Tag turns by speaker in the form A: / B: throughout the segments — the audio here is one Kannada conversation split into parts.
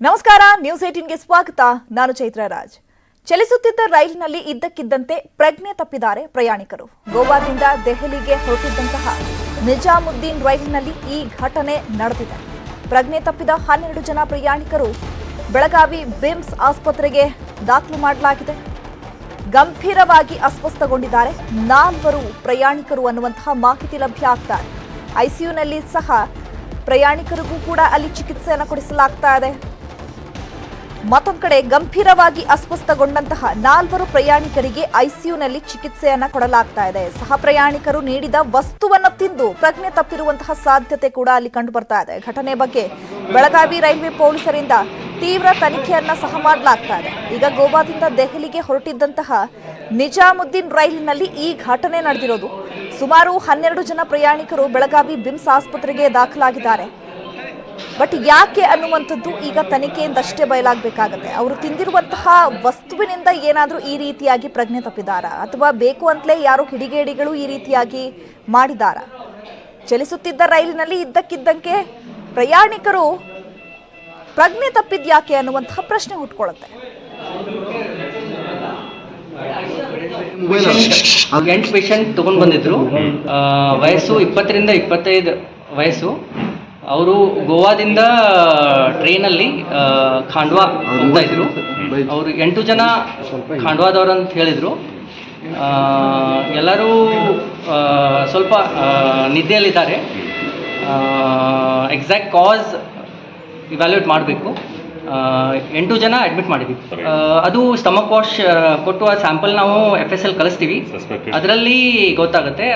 A: ನಮಸ್ಕಾರ ನ್ಯೂಸ್ 18ಗೆ ಸ್ವಾಗತ. ನಾನು ಚೈತ್ರ ರಾಜ್. ಚಲಿಸುತ್ತಿದ್ದ ರೈಲಿನಲ್ಲಿ ಇದ್ದಕ್ಕಿದ್ದಂತೆ ಪ್ರಜ್ಞೆ ತಪ್ಪಿದ್ದಾರೆ ಪ್ರಯಾಣಿಕರು. ಗೋವಾದಿಂದ ದೆಹಲಿಗೆ ಹೊರಟಿದ್ದಂತಹ ನಿಜಾಮುದ್ದೀನ್ ರೈಲಿನಲ್ಲಿ ಈ ಘಟನೆ ನಡೆದಿದೆ. ಪ್ರಜ್ಞೆ ತಪ್ಪಿದ 12 ಜನ ಪ್ರಯಾಣಿಕರು ಬೆಳಗಾವಿ ಬಿಮ್ಸ್ ಆಸ್ಪತ್ರೆಗೆ ದಾಖಲು ಮಾಡಲಾಗಿದೆ. ಗಂಭೀರವಾಗಿ ಅಸ್ವಸ್ಥಗೊಂಡಿದ್ದಾರೆ 4 ಪ್ರಯಾಣಿಕರು ಅನ್ನುವಂತಹ ಮಾಹಿತಿ ಲಭ್ಯ ಆಗ್ತಾ ಇದೆ. ಐಸಿಯುನಲ್ಲಿ ಸಹ ಪ್ರಯಾಣಿಕರಿಗೂ ಕೂಡ ಅಲ್ಲಿ ಚಿಕಿತ್ಸೆಯನ್ನು ಕೊಡಿಸಲಾಗ್ತಾ ಇದೆ. ಮತ್ತೊಂದು ಕಡೆ ಗಂಭೀರವಾಗಿ ಅಸ್ವಸ್ಥಗೊಂಡಂತಹ 4 ಪ್ರಯಾಣಿಕರಿಗೆ ಐಸಿಯುನಲ್ಲಿ ಚಿಕಿತ್ಸೆಯನ್ನ ಕೊಡಲಾಗ್ತಾ ಇದೆ. ಸಹ ಪ್ರಯಾಣಿಕರು ನೀಡಿದ ವಸ್ತುವನ್ನು ತಿಂದು ಪ್ರಜ್ಞೆ ತಪ್ಪಿರುವಂತಹ ಸಾಧ್ಯತೆ ಕೂಡ ಅಲ್ಲಿ ಕಂಡು ಬರ್ತಾ ಇದೆ. ಘಟನೆ ಬಗ್ಗೆ ಬೆಳಗಾವಿ ರೈಲ್ವೆ ಪೊಲೀಸರಿಂದ ತೀವ್ರ ತನಿಖೆಯನ್ನ ಸಹ ಮಾಡಲಾಗ್ತಾ ಇದೆ. ಈಗ ಗೋವಾದಿಂದ ದೆಹಲಿಗೆ ಹೊರಟಿದ್ದಂತಹ ನಿಜಾಮುದ್ದೀನ್ ರೈಲಿನಲ್ಲಿ ಈ ಘಟನೆ ನಡೆದಿರೋದು. ಸುಮಾರು 12 ಜನ ಪ್ರಯಾಣಿಕರು ಬೆಳಗಾವಿ ಬಿಮ್ಸ್ ಆಸ್ಪತ್ರೆಗೆ ದಾಖಲಾಗಿದ್ದಾರೆ. ಬಟ್ ಯಾಕೆ ಅನ್ನುವಂಥದ್ದು ಈಗ ತನಿಖೆಯಿಂದಷ್ಟೇ ಬಯಲಾಗಬೇಕಾಗತ್ತೆ. ಅವರು ತಿಂದಿರುವಂತಹ ವಸ್ತುವಿನಿಂದ ಏನಾದರೂ ಈ ರೀತಿಯಾಗಿ ಪ್ರಜ್ಞೆ ತಪ್ಪಿದಾರಾ ಅಥವಾ ಬೇಕು ಅಂತಲೇ ಯಾರೋ ಕಿಡಿಗೇಡಿಗಳು ಈ ರೀತಿಯಾಗಿ ಮಾಡಿದಾರಾ? ಚಲಿಸುತ್ತಿದ್ದ ರೈಲಿನಲ್ಲಿ ಇದ್ದಕ್ಕಿದ್ದಂತೆ ಪ್ರಯಾಣಿಕರು ಪ್ರಜ್ಞೆ ತಪ್ಪಿದ್ಯಾಕೆ ಅನ್ನುವಂತಹ ಪ್ರಶ್ನೆ ಹುಟ್ಕೊಳ್ಳುತ್ತೆ.
B: 8 ಪೇಷಂಟ್ ತಗೊಂಡು ಬಂದಿದ್ರು. ವಯಸ್ಸು 20ರಿಂದ 25 ವಯಸ್ಸು. ಅವರು ಗೋವಾದಿಂದ ಟ್ರೈನಲ್ಲಿ ಖಾಂಡ್ವಾ ಹೋಗ್ತಾ ಇದ್ರು. ಅವರು 8 ಜನ ಖಾಂಡ್ವಾದವರು ಅಂತ ಹೇಳಿದರು. ಎಲ್ಲರೂ ಸ್ವಲ್ಪ ನಿದ್ದೆಯಲ್ಲಿದ್ದಾರೆ. ಎಕ್ಸಾಕ್ಟ್ ಕಾಸ್ ಇವ್ಯಾಲ್ಯೂಯೇಟ್ ಮಾಡಬೇಕು. 8 ಜನ ಅಡ್ಮಿಟ್ ಮಾಡಿದ್ವಿ. ಅದು ಸ್ಟಮಕ್ ವಾಶ್ ಕೊಟ್ಟು ಆ ಸ್ಯಾಂಪಲ್ ನಾವು FSL ಕಳಿಸ್ತೀವಿ. ಅದರಲ್ಲಿ ಗೊತ್ತಾಗುತ್ತೆ.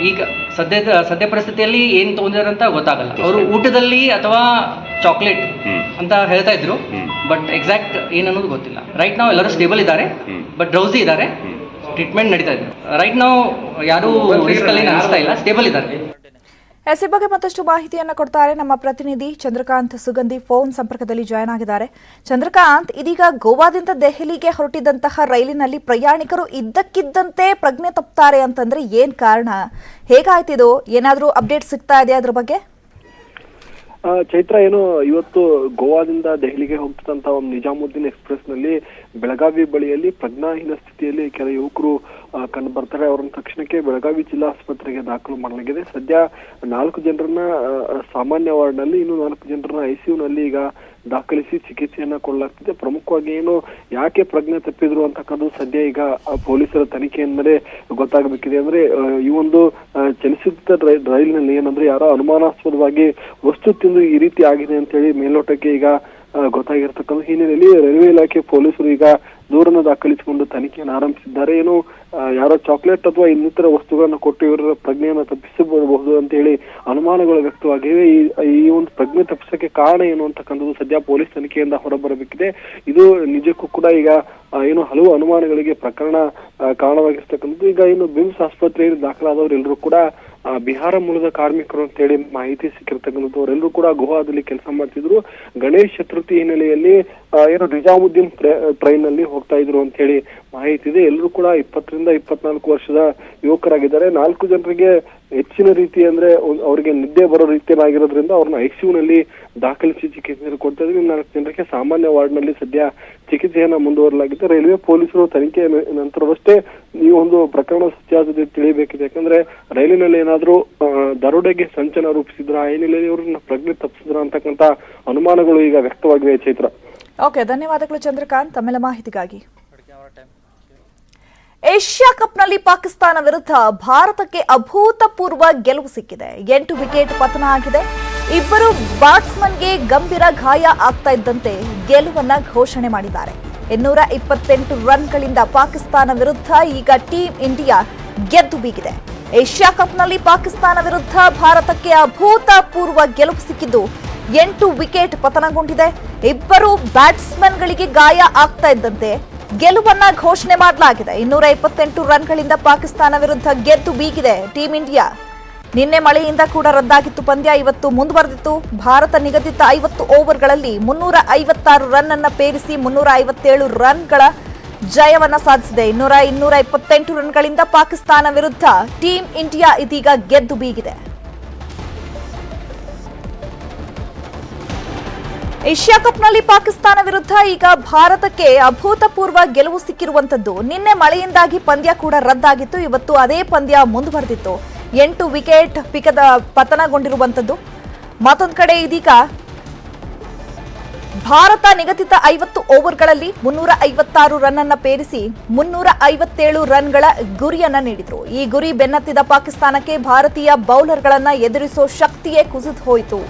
B: ಈಗ ಸದ್ಯ ಪರಿಸ್ಥಿತಿಯಲ್ಲಿ ಏನು ತೊಗೊಂಡಿದ್ದಾರೆ ಅಂತ ಗೊತ್ತಾಗಲ್ಲ. ಅವರು ಊಟದಲ್ಲಿ ಅಥವಾ ಚಾಕ್ಲೇಟ್ ಅಂತ ಹೇಳ್ತಾ ಇದ್ರು. ಬಟ್ ಎಕ್ಸಾಕ್ಟ್ ಏನನ್ನೋದು ಗೊತ್ತಿಲ್ಲ. ರೈಟ್ ನಾವು ಎಲ್ಲರೂ ಸ್ಟೇಬಲ್ ಇದ್ದಾರೆ, ಬಟ್ ಡ್ರೌಸಿ ಇದ್ದಾರೆ. ಟ್ರೀಟ್ಮೆಂಟ್ ನಡೀತಾ ಇದೆ. ರೈಟ್ ನಾವು ಯಾರೂ ರಿಸ್ಕಲ್ಲಿ ಅನಿಸ್ತಾ ಇಲ್ಲ, ಸ್ಟೇಬಲ್ ಇದ್ದಾರೆ.
A: ಈ ಬಗ್ಗೆ ಮತ್ತಷ್ಟು ಮಾಹಿತಿಯನ್ನು ಕೊಡ್ತಾರೆ ನಮ್ಮ ಪ್ರತಿನಿಧಿ ಚಂದ್ರಕಾಂತ್ ಸುಗಂಧಿ. ಫೋನ್ ಸಂಪರ್ಕದಲ್ಲಿ ಜಾಯ್ನ್ ಆಗಿದ್ದಾರೆ. ಚಂದ್ರಕಾಂತ್, ಇದೀಗ ಗೋವಾದಿಂದ ದೆಹಲಿಗೆ ಹೊರಟಿದ್ದಂತಹ ರೈಲಿನಲ್ಲಿ ಪ್ರಯಾಣಿಕರು ಇದ್ದಕ್ಕಿದ್ದಂತೆ ಪ್ರಜ್ಞೆ ತಪ್ಪುತ್ತಾರೆ ಅಂತಂದ್ರೆ ಏನ್ ಕಾರಣ? ಹೇಗಾಯ್ತಿದು? ಏನಾದರೂ ಅಪ್ಡೇಟ್ ಸಿಗ್ತಾ ಇದೆಯಾ ಅದ್ರ ಬಗ್ಗೆ?
C: ಚೈತ್ರ, ಏನು ಇವತ್ತು ಗೋವಾದಿಂದ ದೆಹಲಿಗೆ ಹೋಗ್ತಿದ್ದಂತ ಒಂದು ನಿಜಾಮುದ್ದೀನ್ ಎಕ್ಸ್ಪ್ರೆಸ್ ನಲ್ಲಿ ಬೆಳಗಾವಿ ಬಳಿಯಲ್ಲಿ ಪ್ರಜ್ಞಾಹೀನ ಸ್ಥಿತಿಯಲ್ಲಿ ಕೆಲ ಯುವಕರು ಕಂಡು ಬರ್ತಾರೆ. ಅವರನ್ನ ತಕ್ಷಣಕ್ಕೆ ಬೆಳಗಾವಿ ಜಿಲ್ಲಾ ಆಸ್ಪತ್ರೆಗೆ ದಾಖಲು ಮಾಡಲಾಗಿದೆ. ಸದ್ಯ 4 ಜನರನ್ನ ಸಾಮಾನ್ಯ ವಾರ್ಡ್ ನಲ್ಲಿ, ಇನ್ನು 4 ಜನರನ್ನ ICU ನಲ್ಲಿ ಈಗ ದಾಖಲಿಸಿ ಚಿಕಿತ್ಸೆಯನ್ನ ಕೊಡಲಾಗ್ತಿದೆ. ಪ್ರಮುಖವಾಗಿ ಏನು ಯಾಕೆ ಪ್ರಜ್ಞೆ ತಪ್ಪಿದ್ರು ಅಂತಕ್ಕಂಥದ್ದು ಸದ್ಯ ಈಗ ಪೊಲೀಸರ ತನಿಖೆಯಿಂದಲೇ ಗೊತ್ತಾಗಬೇಕಿದೆ. ಅಂದ್ರೆ ಈ ಒಂದು ಚಲಿಸುತ್ತಿದ್ದ ರೈಲಿನಲ್ಲಿ ಏನಂದ್ರೆ ಯಾರೋ ಅನುಮಾನಾಸ್ಪದವಾಗಿ ವಸ್ತು ತಿಂದು ಈ ರೀತಿ ಆಗಿದೆ ಅಂತ ಹೇಳಿ ಮೇಲ್ನೋಟಕ್ಕೆ ಈಗ ಗೊತ್ತಾಗಿರ್ತಕ್ಕಂಥ ಹಿನ್ನೆಲೆಯಲ್ಲಿ ರೈಲ್ವೆ ಇಲಾಖೆ ಪೊಲೀಸರು ಈಗ ದೂರನ್ನು ದಾಖಲಿಸಿಕೊಂಡು ತನಿಖೆಯನ್ನು ಆರಂಭಿಸಿದ್ದಾರೆ. ಏನು ಯಾರೋ ಚಾಕ್ಲೇಟ್ ಅಥವಾ ಇನ್ನಿತರ ವಸ್ತುಗಳನ್ನು ಕೊಟ್ಟು ಇವರ ಪ್ರಜ್ಞೆಯನ್ನು ತಪ್ಪಿಸಬಹುದು ಅಂತ ಹೇಳಿ ಅನುಮಾನಗಳು ವ್ಯಕ್ತವಾಗಿವೆ. ಈ ಒಂದು ಪ್ರಜ್ಞೆ ತಪ್ಪಿಸಕ್ಕೆ ಕಾರಣ ಏನು ಅಂತಕ್ಕಂಥದ್ದು ಸದ್ಯ ಪೊಲೀಸ್ ತನಿಖೆಯಿಂದ ಹೊರಬರಬೇಕಿದೆ. ಇದು ನಿಜಕ್ಕೂ ಕೂಡ ಈಗ ಏನು ಹಲವು ಅನುಮಾನಗಳಿಗೆ ಪ್ರಕರಣ ಕಾರಣವಾಗಿರ್ತಕ್ಕಂಥದ್ದು. ಈಗ ಏನು ಬಿಮ್ಸ್ ಆಸ್ಪತ್ರೆಯಲ್ಲಿ ದಾಖಲಾದವರೆಲ್ಲರೂ ಕೂಡ ಬಿಹಾರ ಮೂಲದ ಕಾರ್ಮಿಕರು ಅಂತ ಹೇಳಿ ಮಾಹಿತಿ ಸಿಕ್ಕಿರ್ತಕ್ಕಂಥದ್ದು. ಅವರೆಲ್ಲರೂ ಕೂಡ ಗೋವಾದಲ್ಲಿ ಕೆಲಸ ಮಾಡ್ತಿದ್ರು. ಗಣೇಶ್ ಚತುರ್ಥಿ ಹಿನ್ನೆಲೆಯಲ್ಲಿ ಏನು ನಿಜಾಮುದ್ದೀನ್ ಟ್ರೈನ್ ನಲ್ಲಿ ಹೋಗ್ತಾ ಇದ್ರು ಅಂತ ಹೇಳಿ ಮಾಹಿತಿ ಇದೆ. ಎಲ್ಲರೂ ಕೂಡ 20ರಿಂದ 24 ವರ್ಷದ ಯುವಕರಾಗಿದ್ದಾರೆ. 4 ಜನರಿಗೆ ಹೆಚ್ಚಿನ ರೀತಿ ಅಂದ್ರೆ ಅವರಿಗೆ ನಿದ್ದೆ ಬರೋ ರೀತಿಯಾಗಿರೋದ್ರಿಂದ ಅವ್ರನ್ನ ICU ನಲ್ಲಿ ದಾಖಲಿಸಿ ಚಿಕಿತ್ಸೆ ಕೊಡ್ತಾ ಇದ್ರು. 4 ಜನರಿಗೆ ಸಾಮಾನ್ಯ ವಾರ್ಡ್ ನಲ್ಲಿ ಸದ್ಯ ಚಿಕಿತ್ಸೆಯನ್ನ ಮುಂದುವರಲಾಗಿದೆ. ರೈಲ್ವೆ ಪೊಲೀಸರು ತನಿಖೆ ನಂತರವಷ್ಟೇ ಈ ಒಂದು ಪ್ರಕರಣ ಸತ್ಯಾಸತ್ಯತೆ ತಿಳಿಯಬೇಕಿದೆ. ಯಾಕಂದ್ರೆ ರೈಲಿನಲ್ಲಿ ಏನಾದ್ರೂ ದರೋಡೆಗೆ ಸಂಚನ ರೂಪಿಸಿದ್ರ, ಆ ಹಿನ್ನೆಲೆಯಲ್ಲಿ ಇವ್ರನ್ನ ಪ್ರಜ್ಞೆ ತಪ್ಪಿಸಿದ್ರ ಅಂತಕ್ಕಂಥ ಅನುಮಾನಗಳು ಈಗ ವ್ಯಕ್ತವಾಗಿವೆ. ಚೈತ್ರ,
A: ಓಕೆ, ಧನ್ಯವಾದಗಳು ಚಂದ್ರಕಾಂತ್ ತಮ್ಮೆಲ್ಲ ಮಾಹಿತಿಗಾಗಿ. ಏಷ್ಯಾ ಕಪ್ನಲ್ಲಿ ಪಾಕಿಸ್ತಾನ ವಿರುದ್ಧ ಭಾರತಕ್ಕೆ ಅಭೂತಪೂರ್ವ ಗೆಲುವು ಸಿಕ್ಕಿದೆ. 8 ವಿಕೆಟ್ ಪತನ ಆಗಿದೆ. 2 ಬ್ಯಾಟ್ಸ್ಮನ್ಗೆ ಗಂಭೀರ ಗಾಯ ಆಗ್ತಾ ಇದ್ದಂತೆ ಗೆಲುವನ್ನ ಘೋಷಣೆ ಮಾಡಿದ್ದಾರೆ. 228 ರನ್ಗಳಿಂದ ಪಾಕಿಸ್ತಾನ ವಿರುದ್ಧ ಈಗ ಟೀಂ ಇಂಡಿಯಾ ಗೆದ್ದು ಬೀಗಿದೆ. ಏಷ್ಯಾ ಕಪ್ನಲ್ಲಿ ಪಾಕಿಸ್ತಾನ ವಿರುದ್ಧ ಭಾರತಕ್ಕೆ ಅಭೂತಪೂರ್ವ ಗೆಲುವು ಸಿಕ್ಕಿದ್ದು 8 ವಿಕೆಟ್ ಪತನಗೊಂಡಿದೆ. 2 ಬ್ಯಾಟ್ಸ್ಮನ್ಗಳಿಗೆ ಗಾಯ ಆಗ್ತಾ ಇದ್ದಂತೆ ಗೆಲುವನ್ನ ಘೋಷಣೆ ಮಾಡಲಾಗಿದೆ. 228 ರನ್ಗಳಿಂದ ಪಾಕಿಸ್ತಾನ ವಿರುದ್ಧ ಗೆದ್ದು ಬೀಗಿದೆ ಟೀಂ ಇಂಡಿಯಾ. ನಿನ್ನೆ ಮಳೆಯಿಂದ ಕೂಡ ರದ್ದಾಗಿತ್ತು ಪಂದ್ಯ. ಇವತ್ತು ಮುಂದುವರೆದಿತ್ತು. ಭಾರತ ನಿಗದಿತ 50 ಓವರ್ಗಳಲ್ಲಿ 356 ರನ್ ಅನ್ನ ಪೇರಿಸಿ 357 ರನ್ಗಳ ಜಯವನ್ನ ಸಾಧಿಸಿದೆ. 228 ರನ್ಗಳಿಂದ ಪಾಕಿಸ್ತಾನ ವಿರುದ್ಧ ಟೀಂ ಇಂಡಿಯಾ ಇದೀಗ ಗೆದ್ದು ಬೀಗಿದೆ. ಏಷ್ಯಾ ಕಪ್ನಲ್ಲಿ ಪಾಕಿಸ್ತಾನ ವಿರುದ್ಧ ಈಗ ಭಾರತಕ್ಕೆ ಅಭೂತಪೂರ್ವ ಗೆಲುವು ಸಿಕ್ಕಿರುವಂತದ್ದು. ನಿನ್ನೆ ಮಳೆಯಿಂದಾಗಿ ಪಂದ್ಯ ಕೂಡ ರದ್ದಾಗಿತ್ತು. ಇವತ್ತು ಅದೇ ಪಂದ್ಯ ಮುಂದುವರೆದಿತ್ತು. 8 ವಿಕೆಟ್ ಪತನಗೊಂಡಿರುವಂತದ್ದು. ಮತ್ತೊಂದು ಕಡೆ ಇದೀಗ ಭಾರತ ನಿಗದಿತ 50 ಓವರ್ಗಳಲ್ಲಿ 356 ರನ್ ಅನ್ನ ಪೇರಿಸಿ 357 ರನ್ಗಳ ಗುರಿಯನ್ನ ನೀಡಿದ್ರು. ಈ ಗುರಿ ಬೆನ್ನತ್ತಿದ ಪಾಕಿಸ್ತಾನಕ್ಕೆ ಭಾರತೀಯ ಬೌಲರ್ಗಳನ್ನ ಎದುರಿಸೋ ಶಕ್ತಿಯೇ ಕುಸಿದು ಹೋಯಿತು.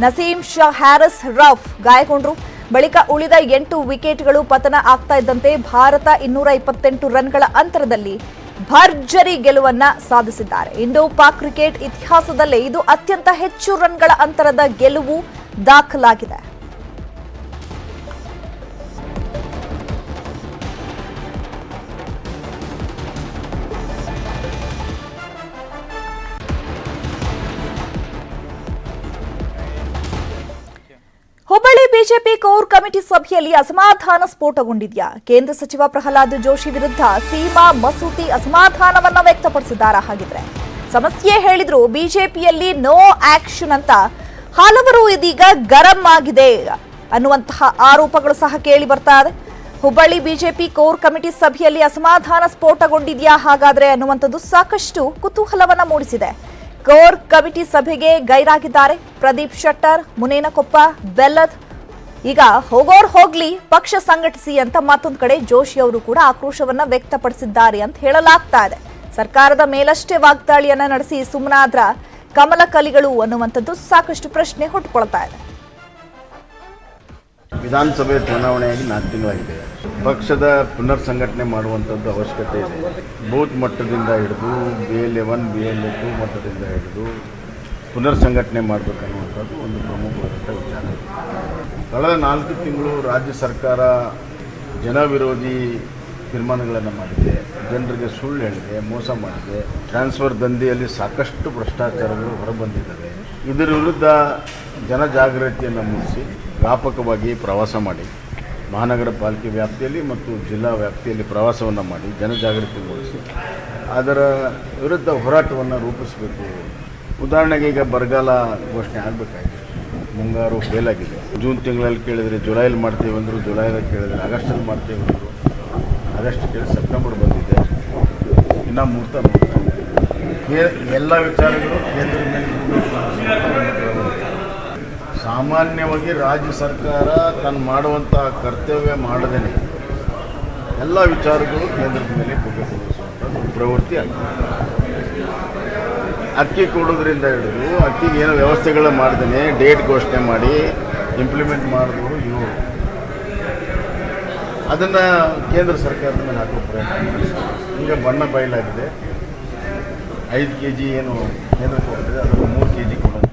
A: ನಸೀಂ ಶಾ, ಹ್ಯಾರಿಸ್ ರಫ್ ಗಾಯಗೊಂಡ್ರು. ಬಳಿಕ ಉಳಿದ 8 ವಿಕೆಟ್ಗಳು ಪತನ ಆಗ್ತಾ ಇದ್ದಂತೆ ಭಾರತ 228 ರನ್ಗಳ ಅಂತರದಲ್ಲಿ ಭರ್ಜರಿ ಗೆಲುವನ್ನ ಸಾಧಿಸಿದ್ದಾರೆ. ಇಂಡೋ ಪಾಕ್ ಕ್ರಿಕೆಟ್ ಇತಿಹಾಸದಲ್ಲೇ ಇದು ಅತ್ಯಂತ ಹೆಚ್ಚು ರನ್ಗಳ ಅಂತರದ ಗೆಲುವು ದಾಖಲಾಗಿದೆ. ಹುಬ್ಬಳ್ಳಿ ಬಿಜೆಪಿ ಕೋರ್ ಕಮಿಟಿ ಸಭೆಯಲ್ಲಿ ಅಸಮಾಧಾನ ಸ್ಫೋಟಗೊಂಡಿದ್ಯಾ? ಕೇಂದ್ರ ಸಚಿವ ಪ್ರಹ್ಲಾದ್ ಜೋಶಿ ವಿರುದ್ಧ ಸೀಮಾ ಮಸೂತಿ ಅಸಮಾಧಾನವನ್ನ ವ್ಯಕ್ತಪಡಿಸಿದ್ದಾರೆ. ಹಾಗಿದ್ರೆ ಸಮಸ್ಯೆ ಹೇಳಿದ್ರು ಬಿಜೆಪಿಯಲ್ಲಿ ನೋ ಆಕ್ಷನ್ ಅಂತ ಹಲವರು ಇದೀಗ ಗರಂ ಆಗಿದೆ ಅನ್ನುವಂತಹ ಆರೋಪಗಳು ಸಹ ಕೇಳಿ ಬರ್ತಾ ಇದೆ. ಹುಬ್ಬಳ್ಳಿ ಬಿಜೆಪಿ ಕೋರ್ ಕಮಿಟಿ ಸಭೆಯಲ್ಲಿ ಅಸಮಾಧಾನ ಸ್ಫೋಟಗೊಂಡಿದ್ಯಾ ಹಾಗಾದ್ರೆ ಅನ್ನುವಂಥದ್ದು ಸಾಕಷ್ಟು ಕುತೂಹಲವನ್ನ ಮೂಡಿಸಿದೆ. ಕೋರ್ ಕಮಿಟಿ ಸಭೆಗೆ ಗೈರಾಗಿದ್ದಾರೆ ಪ್ರದೀಪ್ ಶೆಟ್ಟರ್, ಮುನೇನಕೊಪ್ಪ, ಬೆಲ್ಲದ್. ಈಗ ಹೋಗೋರ್ ಹೋಗ್ಲಿ, ಪಕ್ಷ ಸಂಘಟಿಸಿ ಅಂತ ಮತ್ತೊಂದು ಕಡೆ ಜೋಶಿ ಅವರು ಕೂಡ ಆಕ್ರೋಶವನ್ನ ವ್ಯಕ್ತಪಡಿಸಿದ್ದಾರೆ ಅಂತ ಹೇಳಲಾಗ್ತಾ ಇದೆ. ಸರ್ಕಾರದ ಮೇಲಷ್ಟೇ ವಾಗ್ದಾಳಿಯನ್ನ ನಡೆಸಿ ಸುಮ್ಮನಾದ್ರ ಕಮಲ ಕಲಿಗಳು ಅನ್ನುವಂಥದ್ದು ಸಾಕಷ್ಟು ಪ್ರಶ್ನೆ ಹುಟ್ಟುಕೊಳ್ತಾ ಇದೆ.
D: ವಿಧಾನಸಭೆ ಚುನಾವಣೆಯಾಗಿ 4 ತಿಂಗಳಾಗಿದೆ. ಪಕ್ಷದ ಪುನರ್ ಸಂಘಟನೆ ಮಾಡುವಂಥದ್ದು ಅವಶ್ಯಕತೆ ಇದೆ. ಬೂತ್ ಮಟ್ಟದಿಂದ ಹಿಡಿದು BL1, BL2 ಮಟ್ಟದಿಂದ ಹಿಡಿದು ಪುನರ್ ಸಂಘಟನೆ ಮಾಡಬೇಕನ್ನುವಂಥದ್ದು ಒಂದು ಪ್ರಮುಖವಾದಂಥ ವಿಚಾರ. ಕಳೆದ 4 ತಿಂಗಳು ರಾಜ್ಯ ಸರ್ಕಾರ ಜನ ವಿರೋಧಿ ತೀರ್ಮಾನಗಳನ್ನು ಮಾಡಿದೆ, ಜನರಿಗೆ ಸುಳ್ಳು ಹೇಳಿದೆ, ಮೋಸ ಮಾಡಿದೆ, ಟ್ರಾನ್ಸ್ಫರ್ ದಂಧೆಯಲ್ಲಿ ಸಾಕಷ್ಟು ಭ್ರಷ್ಟಾಚಾರಗಳು ಹೊರಬಂದಿದ್ದಾವೆ. ಇದರ ವಿರುದ್ಧ ಜನಜಾಗೃತಿಯನ್ನು ಮೂಡಿಸಿ ವ್ಯಾಪಕವಾಗಿ ಪ್ರವಾಸ ಮಾಡಿ ಮಹಾನಗರ ಪಾಲಿಕೆ ವ್ಯಾಪ್ತಿಯಲ್ಲಿ ಮತ್ತು ಜಿಲ್ಲಾ ವ್ಯಾಪ್ತಿಯಲ್ಲಿ ಪ್ರವಾಸವನ್ನು ಮಾಡಿ ಜನಜಾಗೃತಿ ಮೂಡಿಸಿ ಅದರ ವಿರುದ್ಧ ಹೋರಾಟವನ್ನು ರೂಪಿಸಬೇಕು. ಉದಾಹರಣೆಗೆ ಈಗ ಬರಗಾಲ ಘೋಷಣೆ ಆಗಬೇಕಾಗಿದೆ, ಮುಂಗಾರು ಫೇಲ್ ಆಗಿದೆ. ಜೂನ್ ತಿಂಗಳಲ್ಲಿ ಕೇಳಿದರೆ ಜುಲೈಲಿ ಮಾಡ್ತೀವಿ ಅಂದರು, ಜುಲೈದಲ್ಲಿ ಕೇಳಿದರೆ ಆಗಸ್ಟಲ್ಲಿ ಮಾಡ್ತೀವಿ ಅಂದರು, ಆಗಸ್ಟ್ ಕೇಳಿ ಸೆಪ್ಟೆಂಬರ್ ಬಂದಿದೆ, ಇನ್ನೂ ಮುಹೂರ್ತ ಎಲ್ಲ ವಿಚಾರಗಳು ಕೇಂದ್ರದ ಮೇಲೆ. ಸಾಮಾನ್ಯವಾಗಿ ರಾಜ್ಯ ಸರ್ಕಾರ ತಾನು ಮಾಡುವಂಥ ಕರ್ತವ್ಯ ಮಾಡದೇನೆ ಎಲ್ಲ ವಿಚಾರಗಳು ಕೇಂದ್ರದ ಮೇಲೆ ಕೊಡುವಂಥ ಪ್ರವೃತ್ತಿ ಆಗ್ತದೆ. ಅಕ್ಕಿ ಕೊಡೋದ್ರಿಂದ ಹಿಡಿದು ಅಕ್ಕಿಗೆ ಏನೋ ವ್ಯವಸ್ಥೆಗಳು ಮಾಡ್ದೇನೆ ಡೇಟ್ ಘೋಷಣೆ ಮಾಡಿ ಇಂಪ್ಲಿಮೆಂಟ್ ಮಾಡಿದವರು ಇವರು ಅದನ್ನು ಕೇಂದ್ರ ಸರ್ಕಾರದ ಮೇಲೆ ಹಾಕೋ ಪ್ರಯತ್ನ ಈಗ ಬಣ್ಣ ಬಯಲಾಗಿದೆ. 5 kg ಏನು ಕೇಂದ್ರ ಕೊಡ್ತದೆ ಅದನ್ನು 3 kg ಕೊಡುವಂಥ.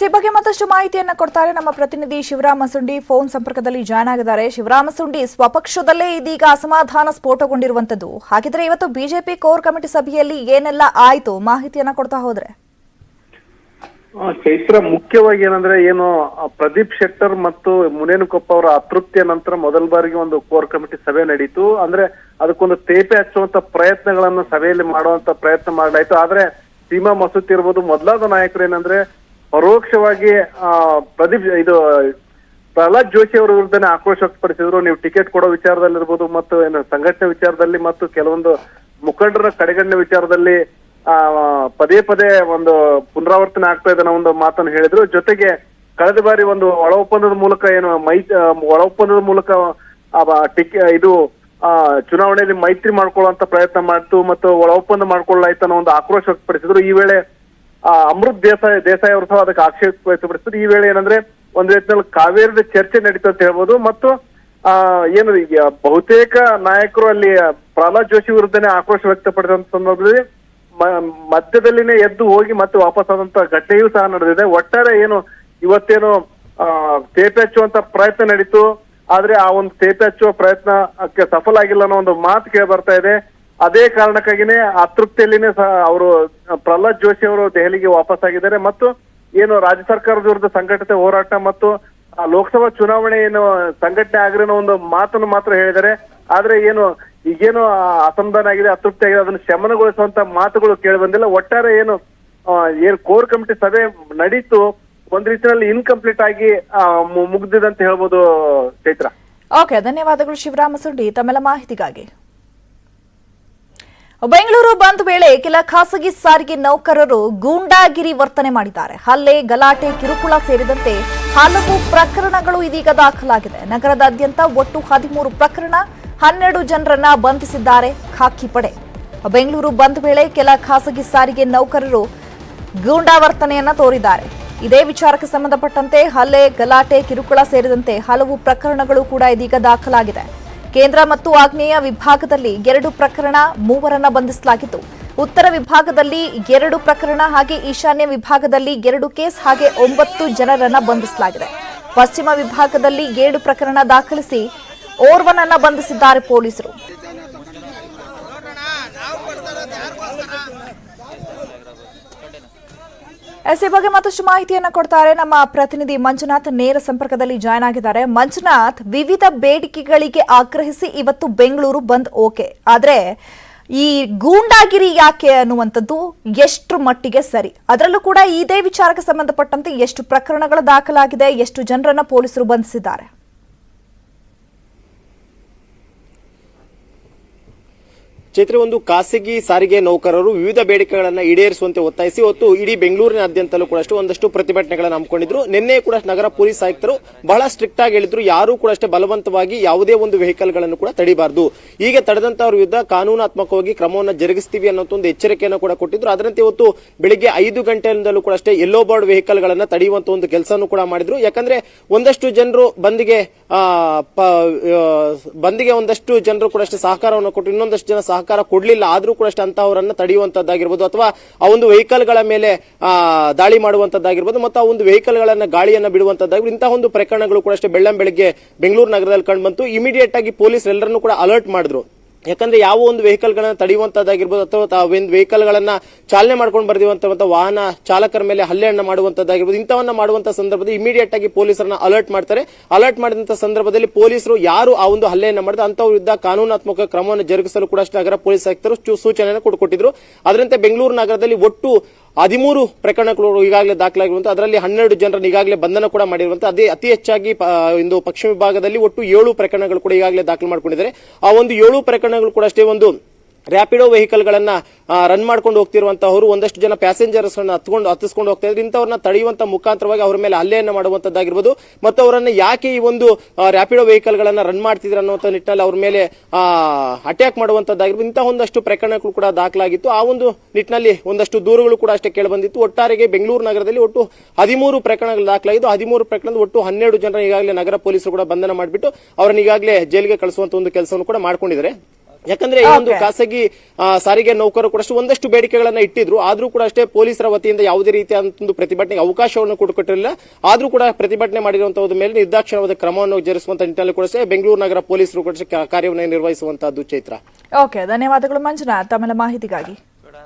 A: ಈ ಬಗ್ಗೆ ಮತ್ತಷ್ಟು ಮಾಹಿತಿಯನ್ನ ಕೊಡ್ತಾರೆ ನಮ್ಮ ಪ್ರತಿನಿಧಿ ಶಿವರಾಮ ಸುಂಡಿ. ಫೋನ್ ಸಂಪರ್ಕದಲ್ಲಿ ಜಾಯ್ನ್ ಆಗಿದ್ದಾರೆ. ಶಿವರಾಮ ಸುಂಡಿ, ಸ್ವಪಕ್ಷದಲ್ಲೇ ಇದೀಗ ಅಸಮಾಧಾನ ಸ್ಫೋಟಗೊಂಡಿರುವಂತದ್ದು. ಹಾಗಿದ್ರೆ ಇವತ್ತು ಬಿಜೆಪಿ ಕೋರ್ ಕಮಿಟಿ ಸಭೆಯಲ್ಲಿ ಏನೆಲ್ಲ ಆಯ್ತು ಮಾಹಿತಿಯನ್ನ ಕೊಡ್ತಾ ಹೋದ್ರೆ?
C: ಚೈತ್ರ, ಮುಖ್ಯವಾಗಿ ಏನಂದ್ರೆ ಏನು ಪ್ರದೀಪ್ ಶೆಟ್ಟರ್ ಮತ್ತು ಮುನೇನಕೊಪ್ಪ ಅವರ ಅತೃಪ್ತಿಯ ನಂತರ ಮೊದಲ ಬಾರಿಗೆ ಒಂದು ಕೋರ್ ಕಮಿಟಿ ಸಭೆ ನಡೀತು. ಅಂದ್ರೆ ಅದಕ್ಕೊಂದು ತೇಪೆ ಹಚ್ಚುವಂತ ಪ್ರಯತ್ನಗಳನ್ನು ಸಭೆಯಲ್ಲಿ ಮಾಡುವಂತ ಪ್ರಯತ್ನ ಮಾಡಲಾಯ್ತು. ಆದ್ರೆ ಸೀಮಾ ಮಸೂತಿ ಇರ್ಬೋದು, ಮೊದಲಾದ ನಾಯಕರು ಏನಂದ್ರೆ ಪರೋಕ್ಷವಾಗಿ ಪ್ರಹ್ಲಾದ್ ಜೋಶಿ ಅವರ ವಿರುದ್ಧನೇ ಆಕ್ರೋಶ ವ್ಯಕ್ತಪಡಿಸಿದ್ರು. ನೀವು ಟಿಕೆಟ್ ಕೊಡೋ ವಿಚಾರದಲ್ಲಿರ್ಬೋದು ಮತ್ತು ಏನು ಸಂಘಟನೆ ವಿಚಾರದಲ್ಲಿ ಮತ್ತು ಕೆಲವೊಂದು ಮುಖಂಡರ ಕಡೆಗಣನೆ ವಿಚಾರದಲ್ಲಿ ಪದೇ ಪದೇ ಒಂದು ಪುನರಾವರ್ತನೆ ಆಗ್ತಾ ಇದೆ ಅನ್ನೋ ಒಂದು ಮಾತನ್ನು ಹೇಳಿದ್ರು. ಜೊತೆಗೆ ಕಳೆದ ಬಾರಿ ಒಂದು ಒಳ ಒಪ್ಪಂದದ ಮೂಲಕ ಒಳ ಒಪ್ಪಂದದ ಮೂಲಕ ಚುನಾವಣೆಯಲ್ಲಿ ಮೈತ್ರಿ ಮಾಡ್ಕೊಳ್ಳುವಂತ ಪ್ರಯತ್ನ ಮಾಡ್ತು ಮತ್ತು ಒಳ ಒಪ್ಪಂದ ಮಾಡ್ಕೊಳ್ಳಾಯ್ತು ಅನ್ನೋ ಒಂದು ಆಕ್ರೋಶ ವ್ಯಕ್ತಪಡಿಸಿದ್ರು. ಈ ವೇಳೆ ಅಮೃತ್ ದೇಸಾಯಿ ಅವರು ಸಹ ಅದಕ್ಕೆ ಆಕ್ಷೇಪ ವ್ಯಕ್ತಪಡಿಸಿದ್ರು. ಈ ವೇಳೆ ಏನಂದ್ರೆ ಒಂದ್ ರೀತಿಯಲ್ಲಿ ಕಾವೇರಿದ ಚರ್ಚೆ ನಡೀತು ಅಂತ ಹೇಳ್ಬೋದು. ಮತ್ತು ಏನು ಬಹುತೇಕ ನಾಯಕರು ಅಲ್ಲಿ ಪ್ರಹ್ಲಾದ್ ಜೋಶಿ ವಿರುದ್ಧನೇ ಆಕ್ರೋಶ ವ್ಯಕ್ತಪಡಿಸಿದ ಸಂದರ್ಭದಲ್ಲಿ ಮಧ್ಯದಲ್ಲಿನೇ ಎದ್ದು ಹೋಗಿ ಮತ್ತೆ ವಾಪಸ್ ಆದಂತ ಘಟನೆಯೂ ಸಹ ನಡೆದಿದೆ. ಒಟ್ಟಾರೆ ಏನು ಇವತ್ತೇನು ತೇಪೆ ಹಚ್ಚುವಂತ ಪ್ರಯತ್ನ ನಡೀತು, ಆದ್ರೆ ಆ ಒಂದು ತೇಪೆ ಹಚ್ಚುವ ಪ್ರಯತ್ನಕ್ಕೆ ಸಫಲ ಆಗಿಲ್ಲ ಅನ್ನೋ ಒಂದು ಮಾತು ಕೇಳಿ ಬರ್ತಾ ಇದೆ. ಅದೇ ಕಾರಣಕ್ಕಾಗಿನೇ ಅತೃಪ್ತಿಯಲ್ಲಿನೇ ಸಹ ಅವರು ಪ್ರಹ್ಲಾದ್ ಜೋಶಿ ಅವರು ದೆಹಲಿಗೆ ವಾಪಸ್ ಆಗಿದ್ದಾರೆ. ಮತ್ತು ಏನು ರಾಜ್ಯ ಸರ್ಕಾರದ ವಿರುದ್ಧ ಸಂಘಟಿತ ಹೋರಾಟ ಮತ್ತು ಲೋಕಸಭಾ ಚುನಾವಣೆ ಏನು ಸಂಘಟನೆ ಆಗಿರೋ ಒಂದು ಮಾತನ್ನು ಮಾತ್ರ ಹೇಳಿದ್ದಾರೆ. ಆದ್ರೆ ಈಗೇನು ಅಸಮಾಧಾನ ಆಗಿದೆ, ಅತೃಪ್ತಿ ಆಗಿದೆ, ಅದನ್ನು ಶಮನಗೊಳಿಸುವಂತ ಮಾತುಗಳು ಕೇಳಿ ಬಂದಿಲ್ಲ. ಒಟ್ಟಾರೆ ಏನು ಕೋರ್ ಕಮಿಟಿ ಸಭೆ ನಡೀತು,
E: ಒಂದ್ ರೀತಿಯಲ್ಲಿ ಇನ್ಕಂಪ್ಲೀಟ್ ಆಗಿ ಮುಗ್ದಿದೆ ಅಂತ ಹೇಳ್ಬೋದು ಚೈತ್ರ.
A: ಓಕೆ, ಧನ್ಯವಾದಗಳು ಶಿವರಾಮ ಸುಂಡಿ ತಮ್ಮೆಲ್ಲ ಮಾಹಿತಿಗಾಗಿ. ಬೆಂಗಳೂರು ಬಂದ್ ವೇಳೆ ಕೆಲ ಖಾಸಗಿ ಸಾರಿಗೆ ನೌಕರರು ಗೂಂಡಾಗಿರಿ ವರ್ತನೆ ಮಾಡಿದ್ದಾರೆ. ಹಲ್ಲೆ, ಗಲಾಟೆ, ಕಿರುಕುಳ ಸೇರಿದಂತೆ ಹಲವು ಪ್ರಕರಣಗಳು ಇದೀಗ ದಾಖಲಾಗಿದೆ. ನಗರದಾದ್ಯಂತ ಒಟ್ಟು 13 ಪ್ರಕರಣ, 12 ಜನರನ್ನ ಬಂಧಿಸಿದ್ದಾರೆ ಖಾಕಿ ಪಡೆ. ಬೆಂಗಳೂರು ಬಂದ್ ವೇಳೆ ಕೆಲ ಖಾಸಗಿ ಸಾರಿಗೆ ನೌಕರರು ಗೂಂಡಾ ವರ್ತನೆಯನ್ನ ತೋರಿದ್ದಾರೆ. ಇದೇ ವಿಚಾರಕ್ಕೆ ಸಂಬಂಧಪಟ್ಟಂತೆ ಹಲ್ಲೆ, ಗಲಾಟೆ, ಕಿರುಕುಳ ಸೇರಿದಂತೆ ಹಲವು ಪ್ರಕರಣಗಳು ಕೂಡ ಇದೀಗ ದಾಖಲಾಗಿದೆ. ಕೇಂದ್ರ ಮತ್ತು ಆಗ್ನೇಯ ವಿಭಾಗದಲ್ಲಿ 2 ಪ್ರಕರಣ, 3ರನ್ನ ಬಂಧಿಸಲಾಗಿದ್ದು, ಉತ್ತರ ವಿಭಾಗದಲ್ಲಿ 2 ಪ್ರಕರಣ ಹಾಗೆ ಈಶಾನ್ಯ ವಿಭಾಗದಲ್ಲಿ 2 ಕೇಸ್ ಹಾಗೆ 9 ಜನರನ್ನ ಬಂಧಿಸಲಾಗಿದೆ. ಪಶ್ಚಿಮ ವಿಭಾಗದಲ್ಲಿ 7 ಪ್ರಕರಣ ದಾಖಲಿಸಿ ಓರ್ವನನ್ನ ಬಂಧಿಸಿದ್ದಾರೆ ಪೊಲೀಸರು. ಈ ಬಗ್ಗೆ ಮತ್ತಷ್ಟು ಮಾಹಿತಿಯನ್ನು ಕೊಡ್ತಾರೆ ನಮ್ಮ ಪ್ರತಿನಿಧಿ ಮಂಜುನಾಥ್. ನೇರ ಸಂಪರ್ಕದಲ್ಲಿ ಜಾಯ್ನ್ ಆಗಿದ್ದಾರೆ. ಮಂಜುನಾಥ್, ವಿವಿಧ ಬೇಡಿಕೆಗಳಿಗೆ ಆಗ್ರಹಿಸಿ ಇವತ್ತು ಬೆಂಗಳೂರು ಬಂದ್ ಓಕೆ, ಆದ್ರೆ ಈ ಗೂಂಡಾಗಿರಿ ಯಾಕೆ ಅನ್ನುವಂಥದ್ದು ಎಷ್ಟು ಮಟ್ಟಿಗೆ ಸರಿ? ಅದರಲ್ಲೂ ಕೂಡ ಇದೇ ವಿಚಾರಕ್ಕೆ ಸಂಬಂಧಪಟ್ಟಂತೆ ಎಷ್ಟು ಪ್ರಕರಣಗಳು ದಾಖಲಾಗಿದೆ, ಎಷ್ಟು ಜನರನ್ನ ಪೊಲೀಸರು ಬಂಧಿಸಿದ್ದಾರೆ?
F: ಚೈತ್ರ, ಒಂದು ಖಾಸಗಿ ಸಾರಿಗೆ ನೌಕರರು ವಿವಿಧ ಬೇಡಿಕೆಗಳನ್ನು ಈಡೇರಿಸುವಂತೆ ಒತ್ತಾಯಿಸಿ ಇವತ್ತು ಇಡೀ ಬೆಂಗಳೂರಿನಾದ್ಯಂತಲೂ ಕೂಡ ಒಂದಷ್ಟು ಪ್ರತಿಭಟನೆಗಳನ್ನು ಹಮ್ಮಿಕೊಂಡಿದ್ರು. ನಿನ್ನೆ ಕೂಡ ನಗರ ಪೊಲೀಸ್ ಆಯುಕ್ತರು ಬಹಳ ಸ್ಟ್ರಿಕ್ಟ್ ಆಗಿ ಹೇಳಿದ್ರು, ಯಾರೂ ಕೂಡ ಬಲವಂತವಾಗಿ ಯಾವುದೇ ಒಂದು ವೆಹಿಕಲ್ ಗಳನ್ನು ಕೂಡ ತಡಿಬಾರದು. ಹೀಗೆ ತಡೆದಂತವರ ವಿರುದ್ಧ ಕಾನೂನಾತ್ಮಕವಾಗಿ ಕ್ರಮವನ್ನು ಜರುಗಿಸ್ತೀವಿ ಅನ್ನೋ ಒಂದು ಎಚ್ಚರಿಕೆಯನ್ನು ಕೂಡ ಕೊಟ್ಟಿದ್ರು. ಅದರಂತೆ ಇವತ್ತು ಬೆಳಿಗ್ಗೆ 5 ಗಂಟೆಯಿಂದಲೂ ಕೂಡ ಯೆಲ್ಲೋ ಬೋರ್ಡ್ ವೆಹಿಕಲ್ ಗಳನ್ನ ತಡೆಯುವಂತ ಒಂದು ಕೆಲಸನೂ ಕೂಡ ಮಾಡಿದ್ರು. ಯಾಕಂದ್ರೆ ಒಂದಷ್ಟು ಜನರು ಬಂದಿಗೆ ಒಂದಷ್ಟು ಜನರು ಕೂಡ ಸಹಕಾರವನ್ನು ಕೊಟ್ಟು ಇನ್ನೊಂದಷ್ಟು ಜನ ಸಹಕಾರ ಕೊಡ್ಲಿಲ್ಲ. ಆದ್ರೂ ಕೂಡ ಅಂತಹವರನ್ನ ತಡೆಯುವಂತದ್ದಾಗಿರ್ಬೋದು ಅಥವಾ ಆ ಒಂದು ವೆಹಿಕಲ್ ಗಳ ಮೇಲೆ ದಾಳಿ ಮಾಡುವಂತದ್ದಾಗಿರ್ಬೋದು ಮತ್ತು ಆ ಒಂದು ವೆಹಿಕಲ್ ಗಳನ್ನ ಗಾಳಿಯನ್ನ ಬಿಡುವಂತದ್ದಾಗಿರ್ಬೋದು, ಇಂತಹ ಒಂದು ಪ್ರಕರಣಗಳು ಕೂಡ ಬೆಳ್ಳಂಬೆಳಗ್ಗೆ ಬೆಂಗಳೂರು ನಗರದಲ್ಲಿ ಕಂಡು ಬಂತು. ಇಮಿಡಿಯೇಟ್ ಆಗಿ ಪೊಲೀಸ್ ಎಲ್ಲರನ್ನೂ ಕೂಡ ಅಲರ್ಟ್ ಮಾಡಿದ್ರು. ಯಾಕಂದ್ರೆ ಯಾವ ಒಂದು ವೆಹಿಕಲ್ ಗಳನ್ನ ತಡೆಯುವಂತದ್ದಾಗಿರ್ಬೋದು ಅಥವಾ ಒಂದು ವೆಹಿಕಲ್ ಗಳನ್ನ ಚಾಲನೆ ಮಾಡ್ಕೊಂಡು ಬರ್ದಿರುವಂತ ವಾಹನ ಚಾಲಕರ ಮೇಲೆ ಹಲ್ಲೆಯನ್ನ ಮಾಡುವಂತದ್ದಾಗಿರ್ಬೋದು, ಇಂಥವನ್ನ ಮಾಡುವಂತ ಸಂದರ್ಭದಲ್ಲಿ ಇಮಿಡಿಯೇಟ್ ಆಗಿ ಪೊಲೀಸರನ್ನ ಅಲರ್ಟ್ ಮಾಡ್ತಾರೆ. ಅಲರ್ಟ್ ಮಾಡಿದಂತ ಸಂದರ್ಭದಲ್ಲಿ ಪೊಲೀಸರು ಯಾರು ಆ ಒಂದು ಹಲ್ಲೆಯನ್ನ ಮಾಡಿದ ಅಂತವ್ರ ವಿರುದ್ಧ ಕಾನೂನಾತ್ಮಕ ಕ್ರಮವನ್ನು ಜರುಗಿಸಲು ಕೂಡ ನಗರ ಪೊಲೀಸ್ ಆಯುಕ್ತರು ಸೂಚನೆಯನ್ನು ಕೊಟ್ಟಿದ್ರು. ಅದರಂತೆ ಬೆಂಗಳೂರು ನಗರದಲ್ಲಿ ಒಟ್ಟು 13 ಪ್ರಕರಣಗಳು ಈಗಾಗಲೇ ದಾಖಲಾಗಿರುವಂತಹ, ಅದರಲ್ಲಿ 12 ಜನರನ್ನು ಈಗಾಗಲೇ ಬಂಧನ ಕೂಡ ಮಾಡಿರುವಂತಹ, ಅದೇ ಅತಿ ಹೆಚ್ಚಾಗಿ ಇಂದು ಪಶ್ಚಿಮ ವಿಭಾಗದಲ್ಲಿ ಒಟ್ಟು 7 ಪ್ರಕರಣಗಳು ಕೂಡ ಈಗಾಗಲೇ ದಾಖಲು ಮಾಡಿಕೊಂಡಿದ್ದಾರೆ. ಆ ಒಂದು 7 ಪ್ರಕರಣಗಳು ಕೂಡ ಒಂದು ರ್ಯಾಪಿಡೋ ವೆಹಿಕಲ್ ಗಳನ್ನ ರನ್ ಮಾಡ್ಕೊಂಡು ಹೋಗ್ತಿರುವಂತಹವರು ಒಂದಷ್ಟು ಜನ ಪ್ಯಾಸೆಂಜರ್ಸ್ ಹತ್ತಿಸ್ಕೊಂಡು ಹೋಗ್ತಾ ಇದ್ರು. ಇಂಥವ್ರನ್ನ ತಡೆಯುವಂತ ಮುಖಾಂತರವಾಗಿ ಅವರ ಮೇಲೆ ಹಲ್ಲೆಯನ್ನ ಮಾಡುವಂತದ್ದಾಗಿರ್ಬೋದು ಮತ್ತು ಅವರನ್ನ ಯಾಕೆ ಈ ಒಂದು ರ್ಯಾಪಿಡೋ ವೆಹಿಕಲ್ ಗಳನ್ನ ರನ್ ಮಾಡ್ತಿದ್ರು ಅನ್ನುವಂತ ನಿಟ್ಟಿನಲ್ಲಿ ಅವ್ರ ಮೇಲೆ ಅಟ್ಯಾಕ್ ಮಾಡುವಂತದ್ದಾಗಿರ್ಬೋದು, ಇಂತಹ ಒಂದಷ್ಟು ಪ್ರಕರಣಗಳು ಕೂಡ ದಾಖಲಾಗಿತ್ತು. ಆ ಒಂದು ನಿಟ್ಟಿನಲ್ಲಿ ಒಂದಷ್ಟು ದೂರುಗಳು ಕೂಡ ಕೇಳಿ ಬಂದಿತ್ತು. ಒಟ್ಟಾರೆಗೆ ಬೆಂಗಳೂರು ನಗರದಲ್ಲಿ ಒಟ್ಟು 13 ಪ್ರಕರಣಗಳು ದಾಖಲಾಗಿದ್ದು, 13 ಪ್ರಕರಣದ ಒಟ್ಟು 12 ಜನರ ಈಗಾಗಲೇ ನಗರ ಪೊಲೀಸರು ಕೂಡ ಬಂಧನ ಮಾಡಿಬಿಟ್ಟು ಅವರನ್ನ ಈಗಾಗಲೇ ಜೈಲಿಗೆ ಕಳಿಸುವಂತ ಒಂದು ಕೆಲಸವನ್ನು ಕೂಡ ಮಾಡ್ಕೊಂಡಿದ್ದಾರೆ. ಯಾಕಂದ್ರೆ ಈ ಒಂದು ಖಾಸಗಿ ಸಾರಿಗೆ ನೌಕರರು ಕೂಡ ಒಂದಷ್ಟು ಬೇಡಿಕೆಗಳನ್ನ ಇಟ್ಟಿದ್ರು. ಆದ್ರೂ ಕೂಡ ಪೊಲೀಸರ ವತಿಯಿಂದ ಯಾವುದೇ ರೀತಿಯಾದಂತಹ ಒಂದು ಪ್ರತಿಭಟನೆಗೆ ಅವಕಾಶವನ್ನು ಕೊಟ್ಟಿರಲಿಲ್ಲ. ಆದ್ರೂ ಕೂಡ ಪ್ರತಿಭಟನೆ ಮಾಡಿರುವಂತಹದ್ರ ಮೇಲೆ ನಿರ್ದಾಕ್ಷಿಣ್ಯವಾದ ಕ್ರಮವನ್ನು ಜರುಗಿಸುವಂತ ನಿಟ್ಟಿನಲ್ಲಿ ಕೂಡ ಬೆಂಗಳೂರು ನಗರ ಪೊಲೀಸರು ಕೂಡ ಕಾರ್ಯವನ್ನು ನಿರ್ವಹಿಸುವಂತಹದ್ದು. ಚೈತ್ರ,
A: ಓಕೆ, ಧನ್ಯವಾದಗಳು ಮಂಜುನಾಥ್ ತಮ್ಮ ಮಾಹಿತಿಗಾಗಿ.